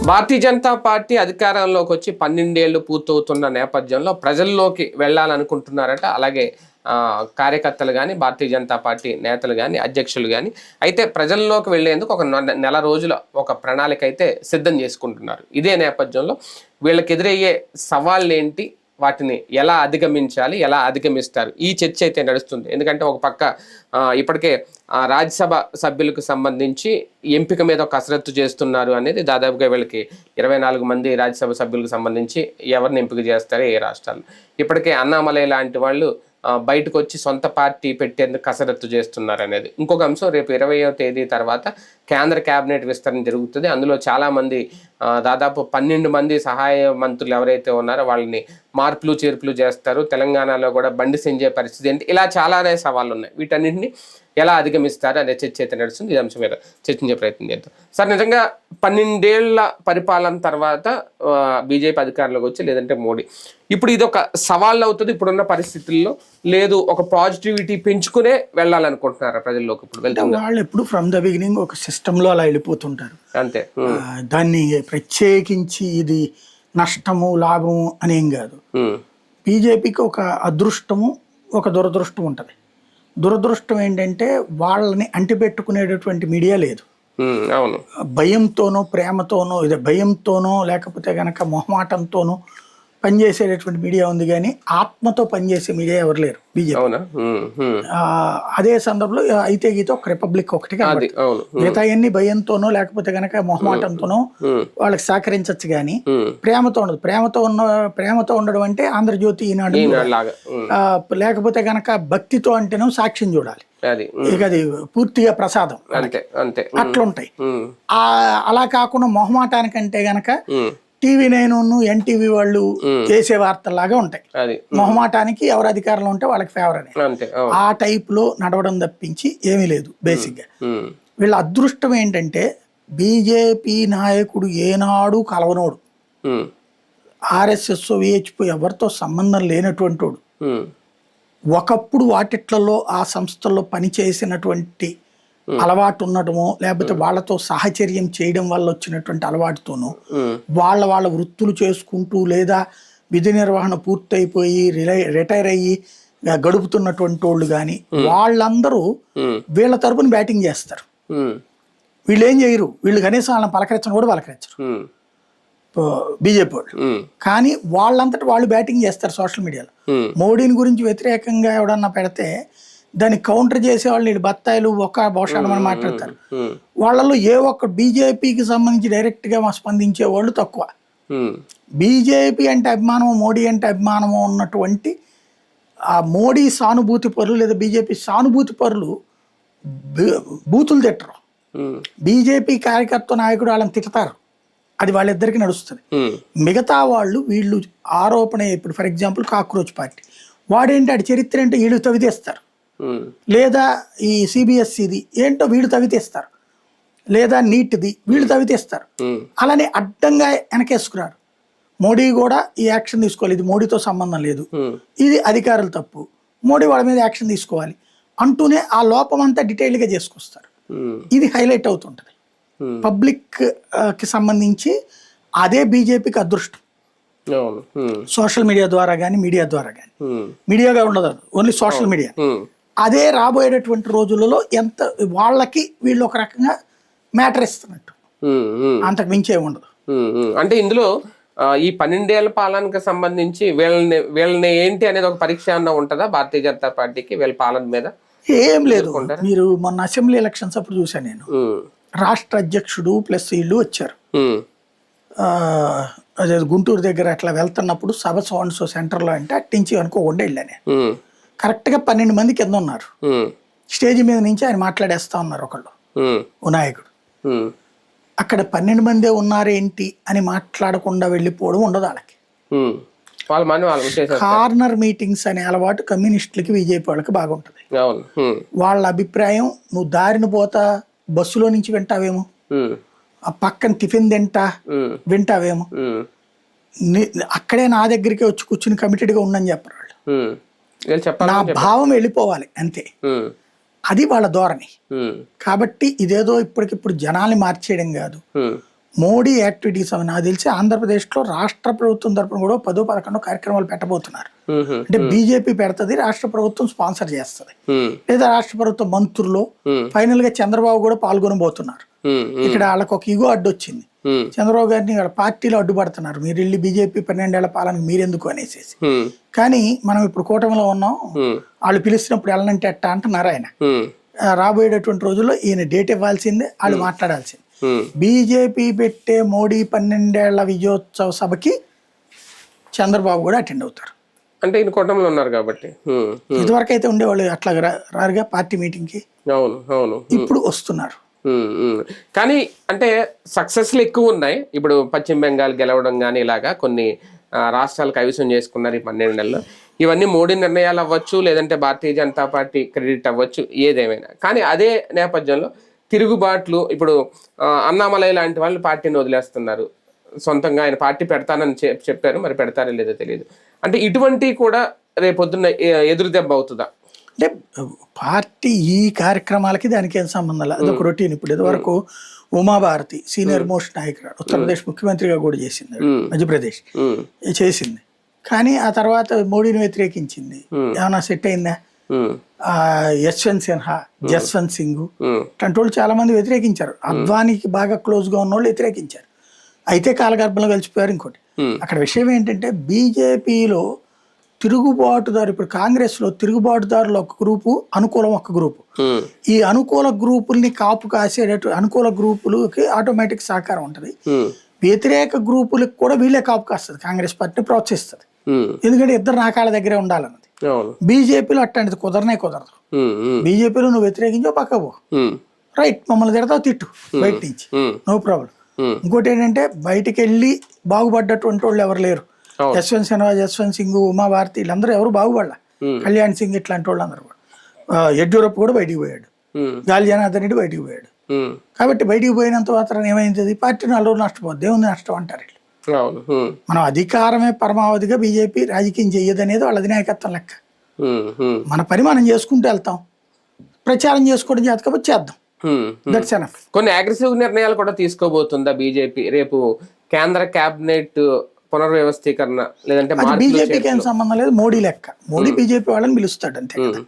Bharatiya Janata party అధికారంలోకి వచ్చి 12 ఏళ్లు పూర్తవుతున్న నేపథ్యంలో ప్రజల్లోకి వెళ్ళాలనుకుంటున్నారట. అలాగే కార్యకర్తలు కానీ, భారతీయ జనతా పార్టీ నేతలు కానీ, అధ్యక్షులు కానీ అయితే ప్రజల్లోకి వెళ్లేందుకు ఒక నెల రోజుల ఒక ప్రణాళిక అయితే సిద్ధం చేసుకుంటున్నారు. ఇదే నేపథ్యంలో వీళ్ళకి ఎదురయ్యే సవాళ్ళు ఏంటి, వాటిని ఎలా అధిగమించాలి, ఎలా అధిగమిస్తారు, ఈ చర్చ అయితే నడుస్తుంది. ఎందుకంటే ఒక పక్క ఇప్పటికే రాజ్యసభ సభ్యులకు సంబంధించి ఎంపిక మీద కసరత్తు చేస్తున్నారు అనేది. దాదాపుగా వీళ్ళకి 24 మంది రాజ్యసభ సభ్యులకు సంబంధించి ఎవరిని ఎంపిక చేస్తారో ఏ రాష్ట్రాలు. ఇప్పటికే అన్నామలై లాంటి వాళ్ళు బయటకు వచ్చి సొంత పార్టీ పెట్టేందుకు కసరత్తు చేస్తున్నారు అనేది. ఇంకొక అంశం, రేపు 20వ తేదీ తర్వాత కేంద్ర కేబినెట్ విస్తరణ జరుగుతుంది. అందులో చాలామంది దాదాపు 12 మంది సహాయ మంత్రులు ఎవరైతే ఉన్నారో వాళ్ళని మార్పులు చేర్పులు చేస్తారు. తెలంగాణలో కూడా బండి సంజయ్ పరిస్థితి ఏంటి, ఇలా చాలానే సవాళ్ళు ఉన్నాయి. వీటన్నింటినీ ఎలా అధిగమిస్తారు అనే చర్చ అయితే నడుస్తుంది. ఈ అంశం మీద చర్చించే ప్రయత్నం చేద్దాం. సార్, నిజంగా 12 ఏళ్ల పరిపాలన తర్వాత బీజేపీ అధికారంలోకి వచ్చి, లేదంటే మోడీ, ఇప్పుడు ఇది ఒక సవాళ్ళు అవుతుంది ఇప్పుడున్న పరిస్థితుల్లో, లేదు ఒక పాజిటివిటీ పెంచుకునే వెళ్ళాలనుకుంటున్నారా ప్రజల్లోకి? ఇప్పుడు వెళ్తారు వాళ్ళు ఎప్పుడు ఫ్రమ్ ద బిగినింగ్ ఒక సిస్టంలో అలా వెళ్ళిపోతుంటారు అంతే. దాన్ని ప్రత్యేకించి ఇది నష్టము లాభము అనేం కాదు. బీజేపీకి ఒక అదృష్టము ఒక దురదృష్టం ఉంటుంది. దురదృష్టం ఏంటంటే వాళ్ళని అంటిపెట్టుకునేటటువంటి మీడియా లేదు. అవును, భయంతోనో ప్రేమతోనో, ఇది భయంతోనో లేకపోతే గనక మొహమాటంతోనో పనిచేసేటటువంటి మీడియా ఉంది, కానీ ఆత్మతో పనిచేసే మీడియా ఎవరు లేరు బీజేపీ. అదే సందర్భంలో అయితే గీత ఒక రిపబ్లిక్ ఒకటి కాబట్టి మిగతా అన్ని భయంతోనో లేకపోతే గనక మొహమాటంతోనో వాళ్ళకి సహకరించచ్చు, కానీ ప్రేమతో ఉండదు. ప్రేమతో ఉండడం అంటే ఆంధ్రజ్యోతి, ఈనాడు, లేకపోతే గనక భక్తితో అంటేనో సాక్ష్యం చూడాలి. ఇక అది పూర్తిగా ప్రసాదం అట్లుంటాయి. అలా కాకుండా మొహమాటానికంటే గనక TV9, NTV వాళ్ళు చేసే వార్తల్లాగా ఉంటాయి. మొహమాటానికి ఎవరు అధికారంలో ఉంటే వాళ్ళకి ఫేవర్ అని ఆ టైప్ లో నడవడం తప్పించి ఏమీ లేదు. బేసిక్ గా వీళ్ళ అదృష్టం ఏంటంటే బీజేపీ నాయకుడు ఏనాడు కలవనోడు, RSS VHP ఎవరితో సంబంధం లేనటువంటి వాడు, ఒకప్పుడు వాటిట్లలో ఆ సంస్థల్లో పనిచేసినటువంటి అలవాటు ఉండటమో లేకపోతే వాళ్ళతో సహచర్యం చేయడం వల్ల వచ్చినటువంటి అలవాటుతోనూ వాళ్ళ వృత్తులు చేసుకుంటూ లేదా విధి నిర్వహణ పూర్తయిపోయి రిటైర్ అయ్యి గడుపుతున్నటువంటి వాళ్ళు కానీ వాళ్ళందరూ వీళ్ళ తరపున బ్యాటింగ్ చేస్తారు. వీళ్ళు ఏం చేయరు, వీళ్ళు కనీసం వాళ్ళని పలకరించడం కూడా పలకరించరు బీజేపీ వాళ్ళు. కానీ వాళ్ళంతటి వాళ్ళు బ్యాటింగ్ చేస్తారు సోషల్ మీడియాలో. మోడీని గురించి వ్యతిరేకంగా ఎవడన్నా పెడితే దాన్ని కౌంటర్ చేసే వాళ్ళు వీళ్ళు బత్తాయిలు ఒక భోషాణం అని మాట్లాడతారు. వాళ్ళలో ఏ ఒక్క బీజేపీకి సంబంధించి డైరెక్ట్ గా స్పందించే వాళ్ళు తక్కువ. బీజేపీ అంటే అభిమానము, మోడీ అంటే అభిమానము ఉన్నటువంటి ఆ మోడీ సానుభూతి పరులు లేదా బీజేపీ సానుభూతి పరులు బూతులు తిట్టరు. బీజేపీ కార్యకర్త నాయకుడు వాళ్ళని తిడతారు, అది వాళ్ళిద్దరికి నడుస్తుంది. మిగతా వాళ్ళు వీళ్ళు ఆరోపణ, ఇప్పుడు ఫర్ ఎగ్జాంపుల్ కాక్రోచ్ పార్టీ వాడేంటి, ఆడి చరిత్ర ఏంటో వీళ్ళు తవ్వితేస్తారు, లేదా ఈ CBSEది ఏంటో వీళ్ళు తవ్వితేస్తారు, లేదా నీట్ది వీళ్ళు తవ్వితేస్తారు. అలానే అడ్డంగా వెనకేసుకురారు. మోడీ కూడా ఈ యాక్షన్ తీసుకోవాలి, ఇది మోడీతో సంబంధం లేదు, ఇది అధికారులు తప్పు, మోడీ వాళ్ళ మీద యాక్షన్ తీసుకోవాలి అంటూనే ఆ లోపం అంతా డీటెయిల్గా చేసుకొస్తారు. ఇది హైలైట్ అవుతుంటుంది పబ్లిక్ కి సంబంధించి. అదే బీజేపీకి అదృష్టం. సోషల్ మీడియా ద్వారా కానీ మీడియా ద్వారా కానీ, మీడియాగా ఉండదు ఓన్లీ సోషల్ మీడియా. అదే రాబోయేటటువంటి రోజులలో ఎంత వాళ్ళకి వీళ్ళు ఒక రకంగా మ్యాటర్ ఇస్తున్నట్టు, అంతకు మించే ఉండదు. అంటే ఇందులో ఈ 12 ఏళ్ల పాలనకు సంబంధించి వీళ్ళని ఏంటి అనేది ఒక పరీక్ష అన్న ఉంటుందా భారతీయ జనతా పార్టీకి వీళ్ళ పాలన మీద? ఏం లేదు. మీరు మొన్న అసెంబ్లీ ఎలక్షన్స్ అప్పుడు చూసాను నేను, రాష్ట్ర అధ్యక్షుడు ప్లస్ వీళ్ళు వచ్చారు. అదే గుంటూరు దగ్గర అట్లా వెళ్తున్నప్పుడు సభ సోన్సో సెంటర్లో అంటే అట్టించి అనుకో వెళ్ళాను. కరెక్ట్గా 12 మంది కింద ఉన్నారు. స్టేజ్ మీద నుంచి ఆయన మాట్లాడేస్తా ఉన్నారు ఒకళ్ళు, వినాయకుడు. అక్కడ 12 మందే ఉన్నారేంటి అని మాట్లాడకుండా వెళ్ళిపోవడం ఉండదు వాళ్ళకి. కార్నర్ మీటింగ్స్ అనే అలవాటు కమ్యూనిస్టులకి బీజేపీ వాళ్ళకి బాగుంటుంది. వాళ్ళ అభిప్రాయం, నువ్వు దారిని పోతా బస్సులో నుంచి వింటావేమో, ఆ పక్కన టిఫిన్ వింటావేమో, అక్కడే నా దగ్గరికి వచ్చి కూర్చుని కమిటెడ్గా ఉండని చెప్పరు వాళ్ళు. నా భావం వెళ్ళిపోవాలి అంతే, అది వాళ్ళ ధోరణి. కాబట్టి ఇదేదో ఇప్పటికిప్పుడు జనాల్ని మార్చేయడం కాదు, మోడీ యాక్టివిటీస్ అవి నాకు తెలిసి ఆంధ్రప్రదేశ్లో రాష్ట్ర ప్రభుత్వం తరపున కూడా 10-11 కార్యక్రమాలు పెట్టబోతున్నారు. అంటే బీజేపీ పెడుతుంది, రాష్ట్ర ప్రభుత్వం స్పాన్సర్ చేస్తుంది, లేదా రాష్ట్ర ప్రభుత్వ మంత్రులు ఫైనల్ గా చంద్రబాబు కూడా పాల్గొనబోతున్నారు. ఇక్కడ వాళ్ళకి ఒక ఇగో అడ్డు వచ్చింది, చంద్రబాబు గారిని వాళ్ళ పార్టీలో అడ్డుపడుతున్నారు, మీరు వెళ్ళి బీజేపీ 12 ఏళ్ల పాలనకు మీరెందుకు అనేసి. కానీ మనం ఇప్పుడు కూటమిలో ఉన్నాం, వాళ్ళు పిలిచినప్పుడు వెళ్ళనంటే ఎట్టా అంటున్నారు ఆయన. రాబోయేటటువంటి రోజుల్లో ఈయన డేట్ ఇవ్వాల్సిందే, వాళ్ళు మాట్లాడాల్సిందే. బీజేపీ పెట్టే మోడీ 12 ఏళ్ల విజయోత్సవ సభకి చంద్రబాబు కూడా అటెండ్ అవుతారు. అంటే ఈయన కూటమిలో ఉన్నారు కాబట్టి. ఇదివరకు అయితే ఉండేవాళ్ళు అట్లా రారుగా పార్టీ మీటింగ్ కి. అవును అవును. ఇప్పుడు వస్తున్నారు. కానీ అంటే సక్సెస్లు ఎక్కువ ఉన్నాయి. ఇప్పుడు పశ్చిమ బెంగాల్ గెలవడం కానీ ఇలాగా కొన్ని రాష్ట్రాలు కైవసం చేసుకున్నారు ఈ 12 నెలల్లో. ఇవన్నీ మోడీ నిర్ణయాలు అవ్వచ్చు, లేదంటే భారతీయ జనతా పార్టీ క్రెడిట్ అవ్వచ్చు, ఏదేమైనా. కానీ అదే నేపథ్యంలో తిరుగుబాట్లు, ఇప్పుడు అన్నామలై లాంటి వాళ్ళు పార్టీని వదిలేస్తున్నారు, సొంతంగా ఆయన పార్టీ పెడతానని చెప్పారు, మరి పెడతారో లేదో తెలియదు. అంటే ఇటువంటి కూడా రేపొద్దున్న ఎదురు దెబ్బ అవుతుందా? అంటే పార్టీ ఈ కార్యక్రమాలకి దానికి ఏం సంబంధం లేదు, అదొక రొటీన్. ఇప్పుడు ఇదివరకు ఉమాభారతి సీనియర్ మోస్ట్ నాయకురాలు, ఉత్తరప్రదేశ్ ముఖ్యమంత్రిగా కూడా చేసింది, మధ్యప్రదేశ్ చేసింది. కానీ ఆ తర్వాత మోడీని వ్యతిరేకించింది, ఏమన్నా సెట్ అయిందా? యశ్వంత్ సిన్హా, జస్వంత్ సింగ్ ఇట్లాంటి వాళ్ళు చాలా మంది వ్యతిరేకించారు. అద్వానీకి బాగా క్లోజ్ గా ఉన్న వాళ్ళు వ్యతిరేకించారు, అయితే కాలగర్భంలో కలిసిపోయారు. ఇంకోటి అక్కడ విషయం ఏంటంటే బీజేపీలో తిరుగుబాటుదారు, ఇప్పుడు కాంగ్రెస్ లో తిరుగుబాటుదారులు ఒక గ్రూపు, అనుకూలం ఒక గ్రూపు. ఈ అనుకూల గ్రూపుల్ని కాపు కాసేటట్టు అనుకూల గ్రూపులకి ఆటోమేటిక్ సహకారం ఉంటుంది, వ్యతిరేక గ్రూపులకు కూడా వీళ్ళే కాపు కాస్తుంది, కాంగ్రెస్ పార్టీని ప్రోత్సహిస్తుంది. ఎందుకంటే ఇద్దరు నాకాళ్ళ దగ్గరే ఉండాలన్నది. బీజేపీలో అట్లాంటిది కుదరదు. బీజేపీలో నువ్వు వ్యతిరేకించో పక్కపో, రైట్, మమ్మల్ని తిడతావు తిట్టు బయట నుంచి, నో ప్రాబ్లం. ఇంకోటి ఏంటంటే బయటికి వెళ్ళి బాగుపడ్డటువంటి వాళ్ళు ఎవరు లేరు. యశ్వంత్ సిన్హా, జస్వంత్ సింగ్, ఉమాభారతి వీళ్ళందరూ ఎవరు బాగుపడాల. కళ్యాణ్ సింగ్ ఇట్లాంటి వాళ్ళు అందరూ కూడా, యడ్యూరప్ప కూడా బయటికి పోయాడు, గాలి జనార్దన్ రెడ్డి బయటికి పోయాడు. కాబట్టి బయటికి పోయినంత మాత్రం ఏమైంది, పార్టీ 4 రోజులు నష్టపోద్ది, దేవుంది నష్టం అంటారు. మనం అధికారమే పరమావధిగా బీజేపీ రాజకీయం చెయ్యదనేది వాళ్ళ అధినాయకత్వం లెక్క. మన పని మనం చేసుకుంటూ వెళ్తాం, ప్రచారం చేసుకోవడం చేతకపోతే చేద్దాం, దట్స్ ఎనఫ్. కొన్ని అగ్రెసివ్ నిర్ణయాలు కూడా తీసుకోబోతుందా బీజేపీ రేపు? కేంద్ర కేబినెట్ పునర్వ్యవస్థీకరణ, లేదంటే బీజేపీకి ఏం సంబంధం లేదు, మోడీ లెక్క. మోడీ బీజేపీ వాళ్ళని పిలుస్తాడు అంతే కదా.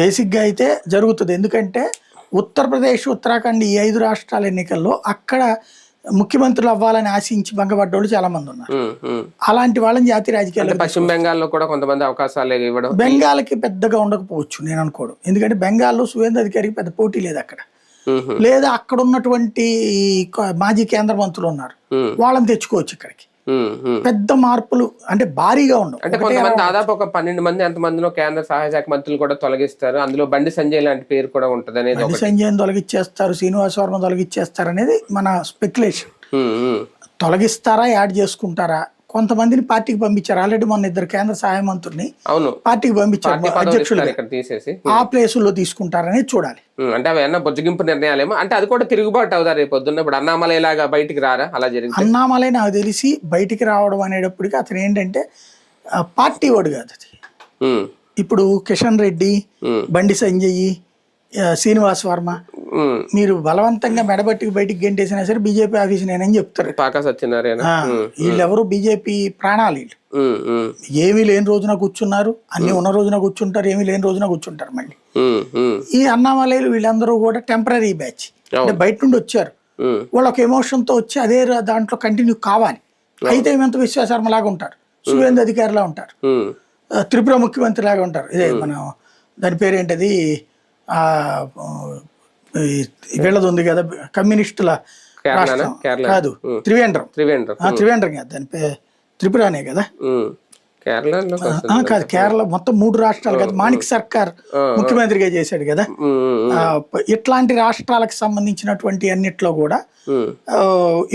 బేసిక్ గా అయితే జరుగుతుంది, ఎందుకంటే ఉత్తరప్రదేశ్, ఉత్తరాఖండ్ ఈ 5 రాష్ట్రాల ఎన్నికల్లో అక్కడ ముఖ్యమంత్రులు అవ్వాలని ఆశించి భంగపడ్డోళ్ళు చాలా మంది ఉన్నారు. అలాంటి వాళ్ళని జాతీయ రాజకీయాల్లో, పశ్చిమ బెంగాల్లో కూడా కొంతమంది అవకాశాలు ఇవ్వడం, బెంగాల్కి పెద్దగా ఉండకపోవచ్చు నేను అనుకోవడం. ఎందుకంటే బెంగాల్లో సువేంద్ర అధికారికి పెద్ద పోటీ లేదు అక్కడ, లేదా అక్కడ ఉన్నటువంటి మాజీ కేంద్ర మంత్రులు ఉన్నారు, వాళ్ళని తెచ్చుకోవచ్చు ఇక్కడికి. పెద్ద మార్పులు అంటే భారీగా ఉండవు. అంటే కొంతమంది దాదాపు ఒక 12 మంది ఎంతమందినో కేంద్ర సహాయ శాఖ మంత్రులు కూడా తొలగిస్తారు, అందులో బండి సంజయ్ లాంటి పేరు కూడా ఉంటది అనేది. బండి సంజయ్ తొలగిచ్చేస్తారు, శ్రీనివాస్ వర్మ తొలగిచ్చేస్తారు అనేది మన స్పెక్యులేషన్. తొలగిస్తారా, యాడ్ చేసుకుంటారా? కొంతమందిని పార్టీకి పంపించారు ఆల్రెడీ, మొన్న 2 కేంద్ర సహాయ మంత్రుల్ని పార్టీకి పంపించారు అధ్యక్షులు, ఆ ప్లేసుల్లో తీసుకుంటారని చూడాలి. అంటే అవి ఏమన్నా బొజ్జగింపు నిర్ణయాలేమో, అంటే అది కూడా తిరుగుబాటు అవుతారు రేపు పొద్దున్న. ఇప్పుడు అన్నామలై లాగా బయటికి రారా? అలా జరిగింది. అన్నామలై నాకు తెలిసి బయటికి రావడం అనేటప్పటికి అతను ఏంటంటే పార్టీ వాడు కాదు అది. ఇప్పుడు కిషన్ రెడ్డి, బండి సంజయ్, శ్రీనివాస్ వర్మ మీరు బలవంతంగా మెడబట్టికి బయటికి గెంటేసినా సరే బీజేపీ ఆఫీస్ నేనని చెప్తారు. వీళ్ళెవరు బీజేపీ ప్రాణాలు, వీళ్ళు ఏమీ లేని రోజున కూర్చున్నారు, అన్ని ఉన్న రోజున కూర్చుంటారు, ఏమీ లేని రోజున కూర్చుంటారు. మళ్ళీ ఈ అన్నామలైలు వీళ్ళందరూ కూడా టెంపరీ బ్యాచ్, అంటే బయట నుండి వచ్చారు, వాళ్ళు ఒక ఎమోషన్ తో వచ్చి అదే దాంట్లో కంటిన్యూ కావాలి. అయితే ఏమంత విశ్వాసర్మ లాగా ఉంటారు, సువేంద్ర అధికారిలా ఉంటారు, త్రిపుర ముఖ్యమంత్రి లాగా ఉంటారు. ఇదే మన దాని పేరేంటది వీళ్ళది ఉంది కదా కమ్యూనిస్టుల రాష్ట్రం కాదు, త్రివేంద్రం కాదు, దాని త్రిపురనే కదా, కాదు కేరళ. మొత్తం 3 రాష్ట్రాలు కదా, మాణిక్ సర్కార్ ముఖ్యమంత్రిగా చేశాడు కదా. ఇట్లాంటి రాష్ట్రాలకు సంబంధించినటువంటి అన్నిట్లో కూడా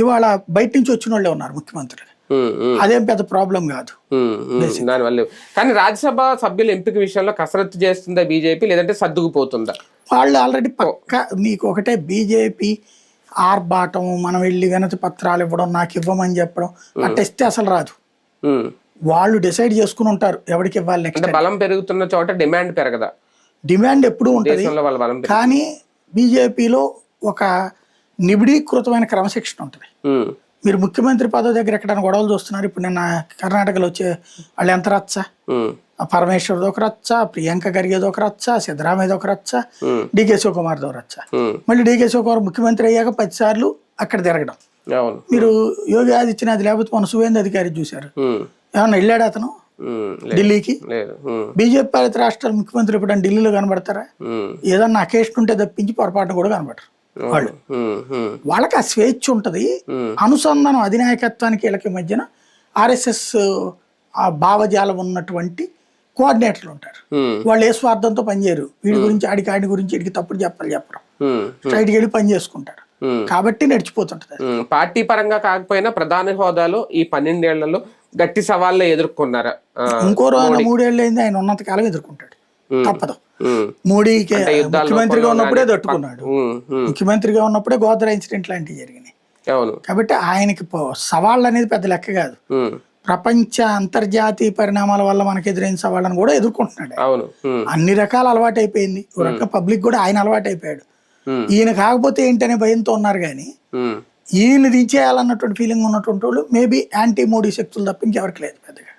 ఇవాళ బయట నుంచి వచ్చిన వాళ్ళే ఉన్నారు ముఖ్యమంత్రులు, అదేం పెద్ద ప్రాబ్లం కాదు దానివల్ల. కానీ రాజ్యసభ సభ్యుల ఎంపిక విషయంలో కసరత్తు చేస్తుందా బీజేపీ, లేదంటే సర్దుకుపోతుందా? వాళ్ళు ఆల్రెడీ పక్క, మీకు ఒకటే బీజేపీ ఆర్భాటం, మనం వెళ్ళి వినతి పత్రాలు ఇవ్వడం, నాకు ఇవ్వమని చెప్పడం, అట్ట ఇస్తే అసలు రాదు. వాళ్ళు డిసైడ్ చేసుకుని ఉంటారు ఎవరికి ఇవ్వాలి. నెక్స్ట్ బలం పెరుగుతున్న చోట డిమాండ్ పెరగదా? డిమాండ్ ఎప్పుడు ఉంటుంది, కానీ బీజేపీలో ఒక నిబిడీకృతమైన క్రమశిక్షణ ఉంటుంది. ఉమ్, మీరు ముఖ్యమంత్రి పదవి దగ్గర ఎక్కడైనా గొడవలు చూస్తున్నారు. ఇప్పుడు నిన్న కర్ణాటకలో వచ్చే వాళ్ళు ఎంత రచ్చ, ఉమ్, పరమేశ్వర్ది ఒక రచ్చ, ప్రియాంక ఖర్గేది ఒక రచ్చ, సిద్ధరామయ్యది ఒక రచ్చ, ఉమ్, డీకే శివకుమార్ది ఒక రచ్చ. ఉమ్, మళ్ళీ డీకే శివకుమార్ ముఖ్యమంత్రి అయ్యాక 10 సార్లు అక్కడ తిరగడం. అవును. మీరు యోగి ఆదిత్యనాథ్ లేకపోతే మన సువేంద్ర అధికారి చూశారు, ఉమ్, ఏమన్నా వెళ్ళాడు అతను లేదు, ఢిల్లీకి? లేదు. బీజేపీ పాలిత రాష్ట్రాల ముఖ్యమంత్రి ఎప్పుడైనా ఢిల్లీలో కనబడతారా? ఉమ్, ఏదన్నా అకేషన్ ఉంటే తప్పించి పొరపాటున కూడా కనబడరు వాళ్ళు. ఉమ్, ఉమ్, వాళ్ళకి ఆ స్వేచ్ఛ ఉంటుంది. అనుసంధానం అధినాయకత్వానికి వీళ్ళకి మధ్యన ఆర్ఎస్ఎస్ ఆ భావజాలం ఉన్నటువంటి కోఆర్డినేటర్లు ఉంటారు. ఉమ్, వాళ్ళు ఏ స్వార్థంతో పనిచేయరు. వీడి గురించి ఆడి గురించి వీడికి తప్పుడు చెప్పరు, ఉమ్, స్ట్రైట్కి వెళ్ళి పని చేసుకుంటారు. కాబట్టి నడిచిపోతుంటది. పార్టీ పరంగా కాకపోయినా ప్రధాని హోదాలో ఈ 12 ఏళ్లలో గట్టి సవాళ్ళే ఎదుర్కొన్నారా? ఇంకో 3 ఏళ్ళు అయింది, ఆయన ఉన్నంత కాలం ఎదుర్కొంటాడు, తప్పదు. మోడీకి ముఖ్యమంత్రిగా ఉన్నప్పుడే తట్టుకున్నాడు. ముఖ్యమంత్రిగా ఉన్నప్పుడే గోద్రా ఇన్సిడెంట్ లాంటివి జరిగినాయి. అవును. కాబట్టి ఆయనకి సవాళ్ళు అనేది పెద్ద లెక్క కాదు. ప్రపంచ అంతర్జాతీయ పరిణామాల వల్ల మనకు ఎదురైన సవాళ్ళను కూడా ఎదుర్కొంటున్నాడు. అవును. అన్ని రకాల అలవాటు అయిపోయింది. ఒక రకంగా పబ్లిక్ కూడా ఆయన అలవాటు అయిపోయాడు. ఈయన కాకపోతే ఏంటనే భయంతో ఉన్నారు కానీ ఈయన దించేయాలన్నటువంటి ఫీలింగ్ ఉన్నటువంటి వాళ్ళు మేబీ యాంటీ మోడీ శక్తులు తప్ప ఇంకెవరికి లేదు పెద్దగా.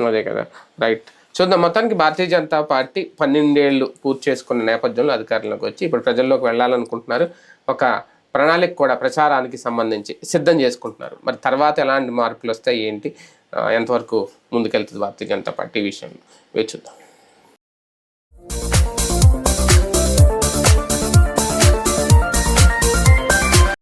అదే కదా, రైట్. చూద్దాం. మొత్తానికి భారతీయ జనతా పార్టీ 12 ఏళ్ళు పూర్తి చేసుకున్న నేపథ్యంలో అధికారంలోకి వచ్చి ఇప్పుడు ప్రజల్లోకి వెళ్ళాలనుకుంటున్నారు. ఒక ప్రణాళిక కూడా ప్రచారానికి సంబంధించి సిద్ధం చేసుకుంటున్నారు. మరి తర్వాత ఎలాంటి మార్పులు వస్తాయి ఏంటి, ఎంతవరకు ముందుకెళ్తుంది భారతీయ జనతా పార్టీ విషయంలో వేచి చూద్దాం.